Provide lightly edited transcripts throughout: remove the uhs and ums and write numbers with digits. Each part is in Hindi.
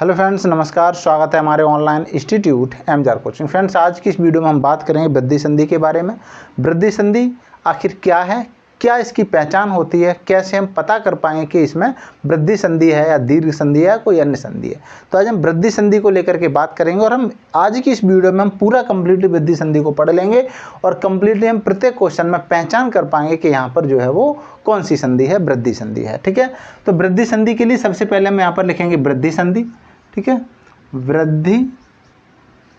हेलो फ्रेंड्स, नमस्कार। स्वागत है हमारे ऑनलाइन इंस्टीट्यूट एमजार कोचिंग। फ्रेंड्स, आज की इस वीडियो में हम बात करेंगे वृद्धि संधि के बारे में। वृद्धि संधि आखिर क्या है, क्या इसकी पहचान होती है, कैसे हम पता कर पाएंगे कि इसमें वृद्धि संधि है या दीर्घ संधि है या कोई अन्य संधि है। तो आज हम वृद्धि संधि को लेकर के बात करेंगे और हम आज की इस वीडियो में हम पूरा कंप्लीटली वृद्धि संधि को पढ़ लेंगे और कंप्लीटली हम प्रत्येक क्वेश्चन में पहचान कर पाएंगे कि यहाँ पर जो है वो कौन सी संधि है, वृद्धि संधि है। ठीक है, तो वृद्धि संधि के लिए सबसे पहले हम यहाँ पर लिखेंगे वृद्धि संधि। ठीक है, वृद्धि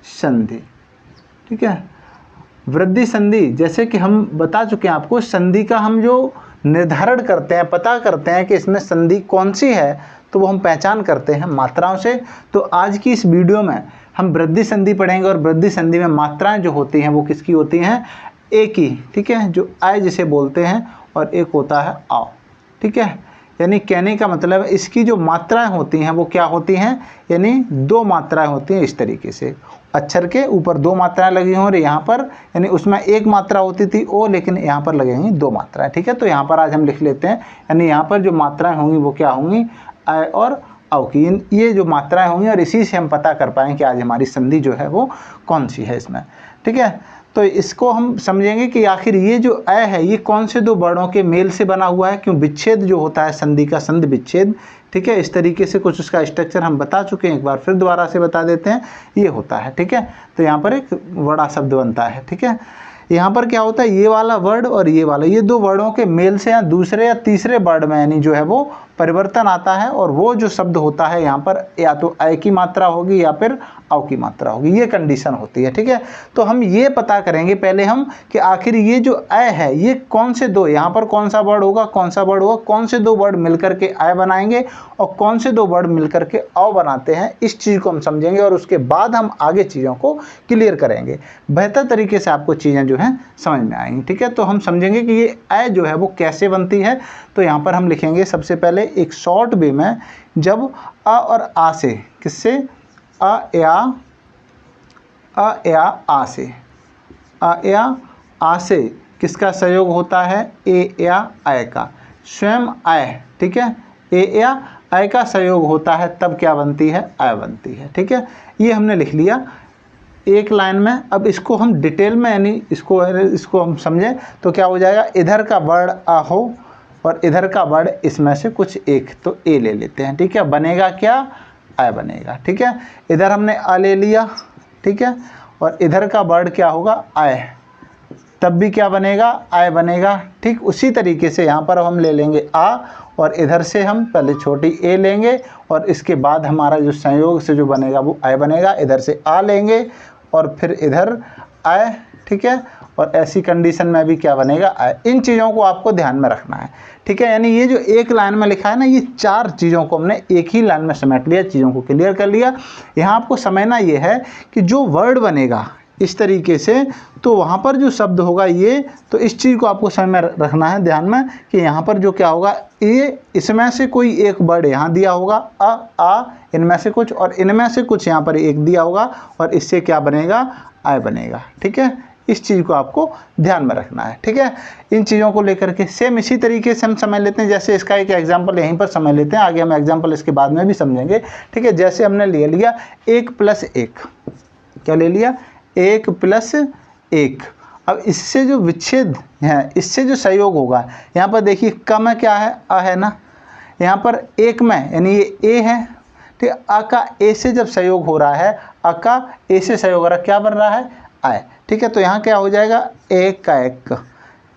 संधि। ठीक है, वृद्धि संधि जैसे कि हम बता चुके हैं आपको, संधि का हम जो निर्धारण करते हैं, पता करते हैं कि इसमें संधि कौन सी है, तो वो हम पहचान करते हैं मात्राओं से। तो आज की इस वीडियो में हम वृद्धि संधि पढ़ेंगे और वृद्धि संधि में मात्राएं जो होती हैं वो किसकी होती हैं, एक ही। ठीक है, जो आय जिसे बोलते हैं, और एक होता है आओ। ठीक है, यानी कहने का मतलब इसकी जो मात्राएं होती हैं वो क्या होती हैं, यानी दो मात्राएं होती हैं। इस तरीके से अक्षर के ऊपर दो मात्राएं लगी हों और यहाँ पर, यानी उसमें एक मात्रा होती थी ओ, लेकिन यहाँ पर लगेंगी दो मात्राएं। ठीक है, तो यहाँ पर आज हम लिख लेते हैं, यानी यहाँ पर जो मात्राएं होंगी वो क्या होंगी, अ और औ की। ये जो मात्राएं होंगी और इसी से हम पता कर पाएंगे कि आज हमारी संधि जो है वो कौन सी है इसमें। ठीक है, तो इसको हम समझेंगे कि आखिर ये जो अ है ये कौन से दो वर्णों के मेल से बना हुआ है। क्यों, विच्छेद जो होता है संधि का, संधि विच्छेद। ठीक है, इस तरीके से कुछ उसका स्ट्रक्चर हम बता चुके हैं, एक बार फिर दोबारा से बता देते हैं। ये होता है, ठीक है, तो यहाँ पर एक बड़ा शब्द बनता है। ठीक है, यहाँ पर क्या होता है, ये वाला वर्ड और ये वाला, ये दो वर्डों के मेल से या दूसरे या तीसरे वर्ड में यानी जो है वो परिवर्तन आता है, और वो जो शब्द होता है यहाँ पर या तो अ की मात्रा होगी या फिर औ की मात्रा होगी, ये कंडीशन होती है। ठीक है, तो हम ये पता करेंगे पहले हम कि आखिर ये जो अ है ये कौन से दो, यहाँ पर कौन सा वर्ड होगा, कौन सा वर्ड होगा, कौन से दो वर्ड मिलकर के अ बनाएंगे और कौन से दो वर्ड मिलकर के औ बनाते हैं। इस चीज़ को हम समझेंगे और उसके बाद हम आगे चीज़ों को क्लियर करेंगे। बेहतर तरीके से आपको चीज़ें जो हैं समझ में आएंगी। ठीक है, तो हम समझेंगे कि ये अ जो है वो कैसे बनती है। तो यहाँ पर हम लिखेंगे सबसे पहले एक शॉर्ट वे में, जब अ और आ से, किससे, अ या आ से, अ या आ से किसका सहयोग होता है, ए या अ का, स्वयं अ। ठीक है, ए या अ का सहयोग होता है, तब क्या बनती है, अ बनती है। ठीक है, ये हमने लिख लिया एक लाइन में। अब इसको हम डिटेल में, यानी इसको हम समझें तो क्या हो जाएगा, इधर का वर्ड अ हो और इधर का वर्ड इसमें से कुछ एक, तो ए ले लेते हैं। ठीक है, बनेगा क्या, अ बनेगा। ठीक है, इधर हमने अ ले लिया। ठीक है, और इधर का वर्ड क्या होगा, अ, तब भी क्या बनेगा, अ बनेगा। ठीक उसी तरीके से यहाँ पर हम ले लेंगे आ, और इधर से हम पहले छोटी ए लेंगे और इसके बाद हमारा जो संयोग से जो बनेगा वो अ बनेगा। इधर से आ लेंगे और फिर इधर अ। ठीक है, और ऐसी कंडीशन में भी क्या बनेगा, अ। इन चीज़ों को आपको ध्यान में रखना है। ठीक है, यानी ये जो एक लाइन में लिखा है ना, ये चार चीज़ों को हमने एक ही लाइन में समेट लिया, चीज़ों को क्लियर कर लिया। यहाँ आपको समझना ये है कि जो वर्ड बनेगा इस तरीके से, तो वहाँ पर जो शब्द होगा ये, तो इस चीज़ को आपको समझ में रखना है ध्यान में कि यहाँ पर जो क्या होगा, ये इसमें से कोई एक वर्ड यहाँ दिया होगा, आ, इनमें से कुछ, और इनमें से कुछ यहाँ पर एक दिया होगा, और इससे क्या बनेगा, अ बनेगा। ठीक है, इस चीज़ को आपको ध्यान में रखना है। ठीक है, इन चीज़ों को लेकर के सेम इसी तरीके से हम समझ लेते हैं। जैसे इसका एक एग्जांपल यहीं पर समझ लेते हैं, आगे हम एग्जांपल इसके बाद में भी समझेंगे। ठीक है, जैसे हमने ले लिया 1+1, क्या ले लिया, 1+1। अब इससे जो विच्छेद है, इससे जो सहयोग होगा, यहाँ पर देखिए क में क्या है, अ है ना, यहाँ पर एक में यानी ये ए है। ठीक, अ का ए से जब सहयोग हो रहा है, अ का ए से सहयोग हो रहा है, क्या बन रहा है, अ। ठीक है, तो यहाँ क्या हो जाएगा, एक का एक।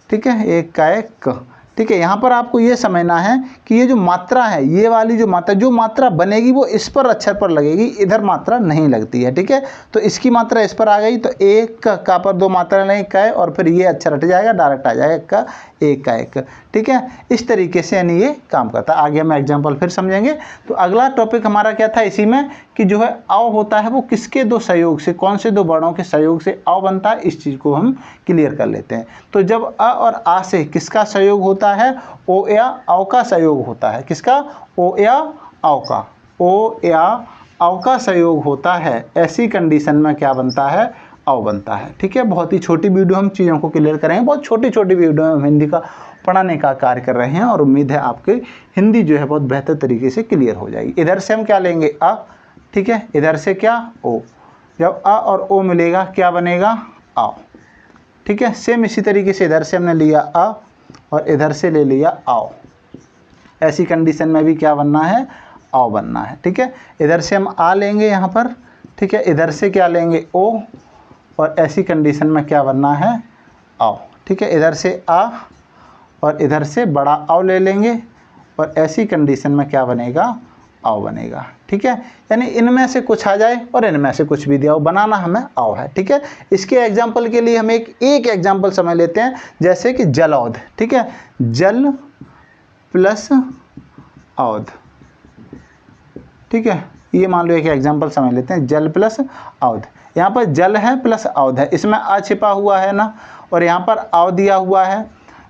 ठीक है, एक का एक। ठीक है, यहाँ पर आपको ये समझना है कि ये जो मात्रा है, ये वाली जो मात्रा बनेगी वो इस पर अक्षर पर लगेगी, इधर मात्रा नहीं लगती है। ठीक है, तो इसकी मात्रा इस पर आ गई, तो एक का पर दो मात्रा नहीं, का, और फिर ये अक्षर हट जाएगा, डायरेक्ट आ जाएगा का एक। ठीक है, इस तरीके से यानी ये काम करता है। आगे हम एग्जाम्पल फिर समझेंगे। तो अगला टॉपिक हमारा क्या था इसी में, कि जो है औ होता है वो किसके दो सहयोग से, कौन से दो वर्णों के सहयोग से औ बनता है, इस चीज़ को हम क्लियर कर लेते हैं। तो जब अ और आ से किसका सहयोग होता है, ओ या औ का सहयोग होता है, किसका, ओ या औ का, ओ या औ का सहयोग होता है, ऐसी कंडीशन में क्या बनता है, औ बनता है। ठीक है, बहुत ही छोटी वीडियो हम चीज़ों को क्लियर करेंगे, बहुत छोटी छोटी वीडियो में हम हिंदी का पढ़ाने का कार्य कर रहे हैं और उम्मीद है आपकी हिंदी जो है बहुत बेहतर तरीके से क्लियर हो जाएगी। इधर से हम क्या लेंगे, अ, ठीक है, इधर से क्या ओ, जब अ और ओ मिलेगा क्या बनेगा आओ, ठीक है। सेम इसी तरीके से इधर से हमने लिया अ और इधर से ले लिया आओ, ऐसी कंडीशन में भी क्या बनना है आओ बनना है, ठीक है। इधर से हम आ लेंगे यहाँ पर, ठीक है, इधर से क्या लेंगे ओ और ऐसी कंडीशन में क्या बनना है आओ, ठीक है। इधर से आ और इधर से बड़ा आओ ले लेंगे और ऐसी कंडीशन में क्या बनेगा आओ बनेगा, ठीक है। यानी इनमें से कुछ आ जाए और इनमें से कुछ भी दिया हो, बनाना हमें आओ है, ठीक है। इसके एग्जाम्पल के लिए हम एक एग्जाम्पल समझ लेते हैं, जैसे कि जलौध, ठीक है, जल प्लस औध, ठीक है। ये मान लो एक एग्जाम्पल समझ लेते हैं, जल प्लस औध। यहाँ पर जल है प्लस औध है, इसमें आ छिपा हुआ है ना, और यहाँ पर आओ दिया हुआ है,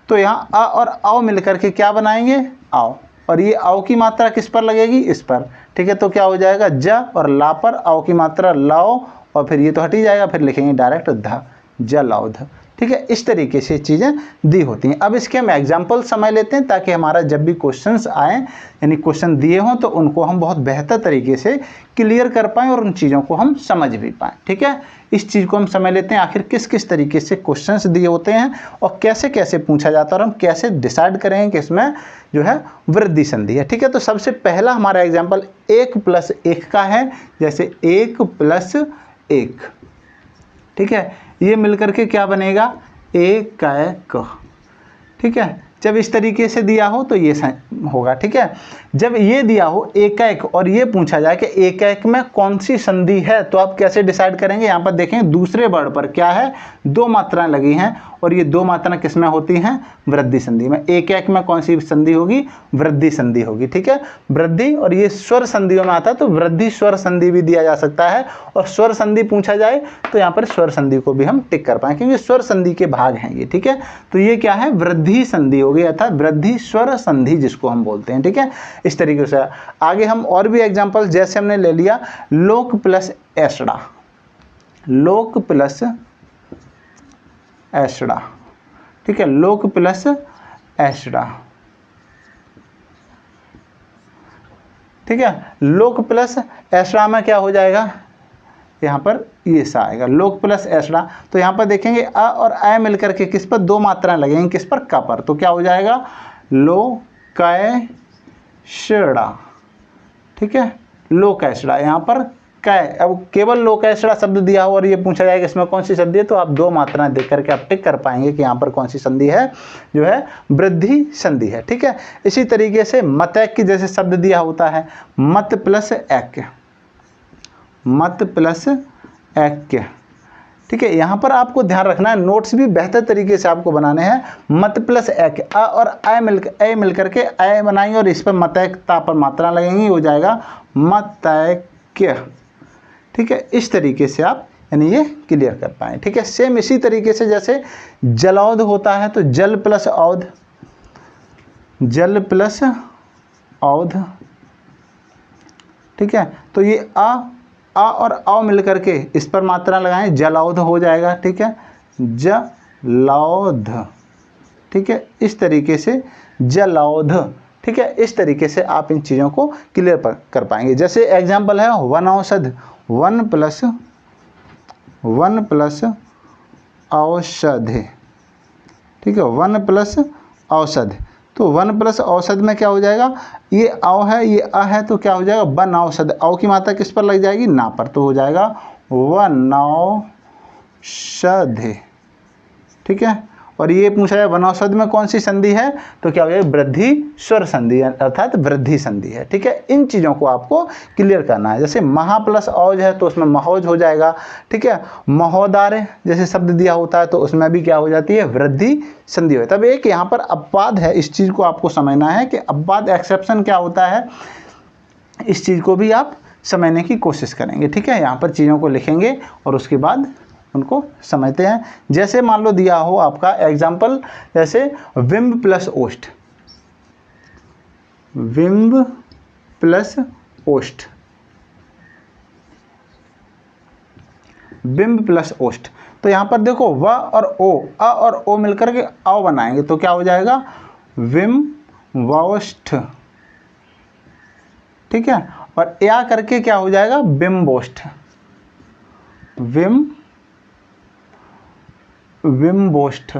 तो यहाँ अ और आओ मिलकर के क्या बनाएंगे आओ, और ये आओ की मात्रा किस पर लगेगी इस पर, ठीक है। तो क्या हो जाएगा ज और ला पर आओ की मात्रा लाओ, और फिर ये तो हट ही जाएगा, फिर लिखेंगे डायरेक्ट ध, जलौध, ठीक है। इस तरीके से चीज़ें दी होती हैं। अब इसके हम एग्जाम्पल समझ लेते हैं, ताकि हमारा जब भी क्वेश्चंस आएँ, यानी क्वेश्चन दिए हों, तो उनको हम बहुत बेहतर तरीके से क्लियर कर पाएँ और उन चीज़ों को हम समझ भी पाएँ, ठीक है। इस चीज़ को हम समझ लेते हैं, आखिर किस किस तरीके से क्वेश्चंस दिए होते हैं और कैसे कैसे पूछा जाता है, और हम कैसे डिसाइड करेंगे कि इसमें जो है वृद्धि संधि है, ठीक है। तो सबसे पहला हमारा एग्जाम्पल 1 + 1 का है, जैसे 1 + 1, ठीक है, ये मिलकर के क्या बनेगा एक का एक, ठीक है। जब इस तरीके से दिया हो तो ये होगा, ठीक है। जब ये दिया हो एक का एक और ये पूछा जाए कि एक का एक में कौन सी संधि है, तो आप कैसे डिसाइड करेंगे। यहाँ पर देखें दूसरे वर्ड पर क्या है, दो मात्राएं लगी हैं, और ये दो मात्राएं किस में होती हैं वृद्धि संधि में। एक एक में कौन सी संधि होगी वृद्धि संधि होगी, ठीक है, वृद्धि। और ये स्वर संधियों में आता है, तो वृद्धि स्वर संधि भी दिया जा सकता है, और स्वर संधि पूछा जाए तो यहाँ पर स्वर संधि को भी हम टिक कर पाएं, क्योंकि स्वर संधि के भाग हैं ये, ठीक है। तो ये क्या है वृद्धि संधि होगी, अर्थात वृद्धि स्वर संधि जिसको हम बोलते हैं, ठीक है। इस तरीके से आगे हम और भी एग्जांपल, जैसे हमने ले लिया लोक प्लस एसड़ा, लोक प्लस एसड़ा, ठीक है, लोक प्लस एसड़ा, ठीक है। लोक प्लस एसड़ा में क्या हो जाएगा, यहाँ पर ये सा आएगा लोक प्लस एसड़ा। तो यहाँ पर देखेंगे अ और अ मिलकर के किस पर दो मात्राएं लगेंगी, किस पर क पर, तो क्या हो जाएगा लो कै शड़ा, ठीक है, लोकैषड़ा। यहाँ पर कै, अब केवल लोकैषड़ा शब्द दिया हो और ये पूछा जाएगा इसमें कौन सी संधि है, तो आप दो मात्राएं देख करके आप टिक कर पाएंगे कि यहाँ पर कौन सी संधि है, जो है वृद्धि संधि है, ठीक है। इसी तरीके से मतैक्य जैसे शब्द दिया होता है, मत प्लस ऐक्य, मत प्लस ऐक्य, ठीक है। यहाँ पर आपको ध्यान रखना है, नोट्स भी बेहतर तरीके से आपको बनाने हैं। मत प्लस ऐक्य, अ और अ मिलकर के अ बनाएंगे और इस पर मतैक्यता पर मात्रा लगेंगी, हो जाएगा मतैक्य, ठीक है। इस तरीके से आप यानी ये क्लियर कर पाएँ, ठीक है। सेम इसी तरीके से जैसे जलौध होता है, तो जल प्लस औध, जल प्लस औध, ठीक है। तो ये आ और औ मिलकर के इस पर मात्रा लगाएं, जलौध हो जाएगा, ठीक है, जलौध, ठीक है। इस तरीके से जलौध, ठीक है। इस तरीके से आप इन चीज़ों को क्लियर कर पाएंगे। जैसे एग्जांपल है वनौषध, वन प्लस औषधि, ठीक है, वन प्लस औषध। तो वन प्लस औषध में क्या हो जाएगा, ये औ है ये अ है, तो क्या हो जाएगा वन औषध, औ की मात्रा किस पर लग जाएगी ना पर, तो हो जाएगा वनौषधि, ठीक है। और ये पूछा जाए वनौषध में कौन सी संधि है, तो क्या हो जाएगा वृद्धि स्वर संधि, अर्थात वृद्धि संधि है, ठीक है। इन चीज़ों को आपको क्लियर करना है। जैसे महा प्लस औज है, तो उसमें महोज हो जाएगा, ठीक है। महोदार्य जैसे शब्द दिया होता है, तो उसमें भी क्या हो जाती है वृद्धि संधि है। तब एक यहाँ पर अपवाद है, इस चीज़ को आपको समझना है कि अपवाद एक्सेप्शन क्या होता है, इस चीज़ को भी आप समझने की कोशिश करेंगे, ठीक है। यहाँ पर चीज़ों को लिखेंगे और उसके बाद उनको समझते हैं। जैसे मान लो दिया हो आपका एग्जाम्पल, जैसे विम्ब प्लस ओष्ठ, विम्ब प्लस ओष्ठ, बिंब प्लस ओष्ठ। तो यहाँ पर देखो व और ओ, अ और ओ मिलकर के औ बनाएंगे, तो क्या हो जाएगा विम वोष्ठ, ठीक है। और या करके क्या हो जाएगा, बिम्बोष्ठ, विम्बोष्ठ।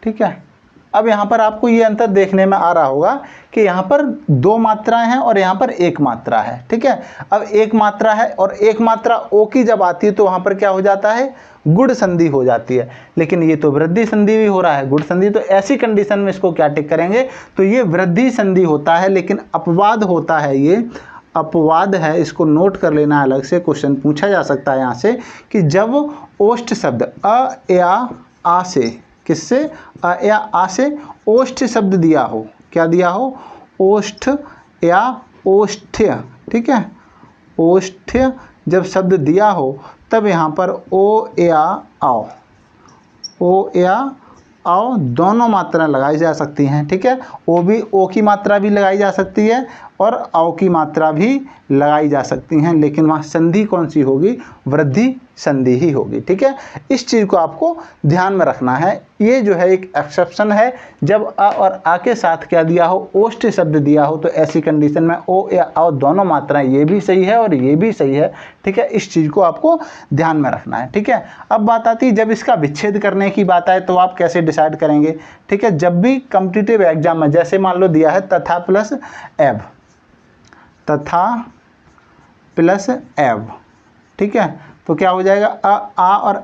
ठीक है। अब यहाँ पर आपको ये अंतर देखने में आ रहा होगा कि यहाँ पर दो मात्राएं हैं और यहाँ पर एक मात्रा है। ठीक है। अब एक मात्रा है और एक मात्रा ओ की जब आती है तो वहाँ पर क्या हो जाता है, गुण संधि हो जाती है। लेकिन ये तो वृद्धि संधि भी हो रहा है, गुण संधि। तो ऐसी कंडीशन में इसको क्या टिक करेंगे, तो ये वृद्धि संधि होता है, लेकिन अपवाद होता है, ये अपवाद है, इसको नोट कर लेना अलग से। क्वेश्चन पूछा जा सकता है यहाँ से कि जब ओष्ठ शब्द अ या आ से, किससे, अ या आ से ओष्ठ शब्द दिया हो, क्या दिया हो, ओष्ठ या ओष्ठ्य। ठीक है, ओष्ठ्य जब शब्द दिया हो तब यहाँ पर ओ या आओ, ओ या आओ दोनों मात्राएं लगाई जा सकती हैं। ठीक है, ओ की मात्रा भी लगाई जा सकती है और आओ की मात्रा भी लगाई जा सकती हैं, लेकिन वहाँ संधि कौन सी होगी, वृद्धि संधि ही होगी। ठीक है, इस चीज़ को आपको ध्यान में रखना है। ये जो है एक एक्सेप्शन है, जब अ और आ के साथ क्या दिया हो, ओष्ठ शब्द दिया हो, तो ऐसी कंडीशन में ओ या आओ दोनों मात्राएं, ये भी सही है और ये भी सही है। ठीक है, इस चीज़ को आपको ध्यान में रखना है। ठीक है, अब बात आती है जब इसका विच्छेद करने की बात आए तो आप कैसे डिसाइड करेंगे। ठीक है, जब भी कॉम्पिटिटिव एग्जाम में जैसे मान लो दिया है तथा प्लस एव, तथा प्लस एव, ठीक है, तो क्या हो जाएगा, आ और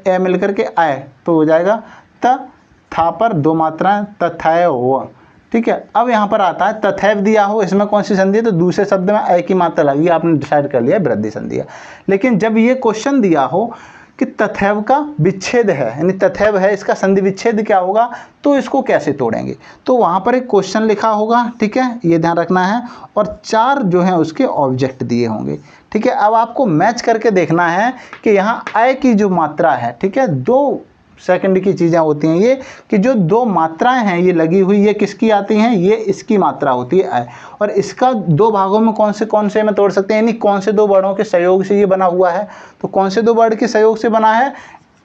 ए मिलकर के आए तो हो जाएगा था पर दो मात्राएं तथैव। ठीक है, अब यहाँ पर आता है तथैव दिया हो, इसमें कौन सी संधि है, तो दूसरे शब्द में ए की मात्रा लगी, आपने डिसाइड कर लिया वृद्धि संधि है। लेकिन जब ये क्वेश्चन दिया हो कि तथैव का विच्छेद है, यानी तथैव है, इसका संधि विच्छेद क्या होगा, तो इसको कैसे तोड़ेंगे, तो वहाँ पर एक क्वेश्चन लिखा होगा। ठीक है, ये ध्यान रखना है, और चार जो है उसके ऑब्जेक्ट दिए होंगे। ठीक है, अब आपको मैच करके देखना है कि यहाँ आय की जो मात्रा है, ठीक है, 2 सेकंड की चीज़ें होती हैं ये, कि जो दो मात्राएं हैं ये लगी हुई, ये किसकी आती हैं, ये इसकी मात्रा होती है आय, और इसका दो भागों में कौन से में तोड़ सकते हैं, यानी कौन से दो वर्णों के सहयोग से ये बना हुआ है, तो कौन से दो वर्ण के सहयोग से बना है,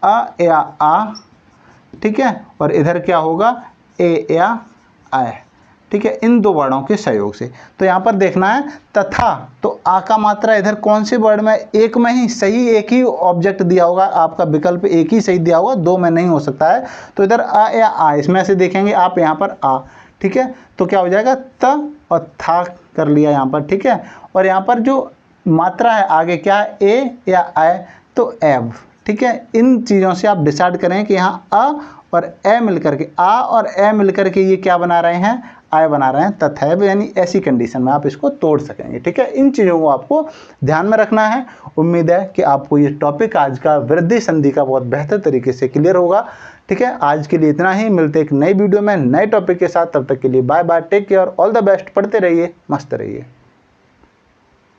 अ या आ, ठीक है, और इधर क्या होगा, ए या आय। ठीक है, इन दो वर्णों के सहयोग से। तो यहाँ पर देखना है तथा, तो आ का मात्रा इधर कौन से वर्ण में, एक में ही सही, एक ही ऑब्जेक्ट दिया होगा, आपका विकल्प एक ही सही दिया होगा, दो में नहीं हो सकता है। तो इधर आ या आ, इसमें से देखेंगे आप यहाँ पर आ। ठीक है, तो क्या हो जाएगा, त और था कर लिया यहाँ पर। ठीक है, और यहाँ पर जो मात्रा है आगे क्या है, ए या आय, तो एव। ठीक है, इन चीज़ों से आप डिसाइड करें कि यहाँ अ और ए मिलकर के, आ और ए मिलकर के ये क्या बना रहे हैं, आय बना रहे हैं तथैव, यानी ऐसी कंडीशन में आप इसको तोड़ सकेंगे। ठीक है, इन चीज़ों को आपको ध्यान में रखना है। उम्मीद है कि आपको ये टॉपिक आज का वृद्धि संधि का बहुत बेहतर तरीके से क्लियर होगा। ठीक है, आज के लिए इतना ही, मिलते एक नई वीडियो में नए टॉपिक के साथ, तब तक के लिए bye bye, take care, all the best, पढ़ते रहिए, मस्त रहिए।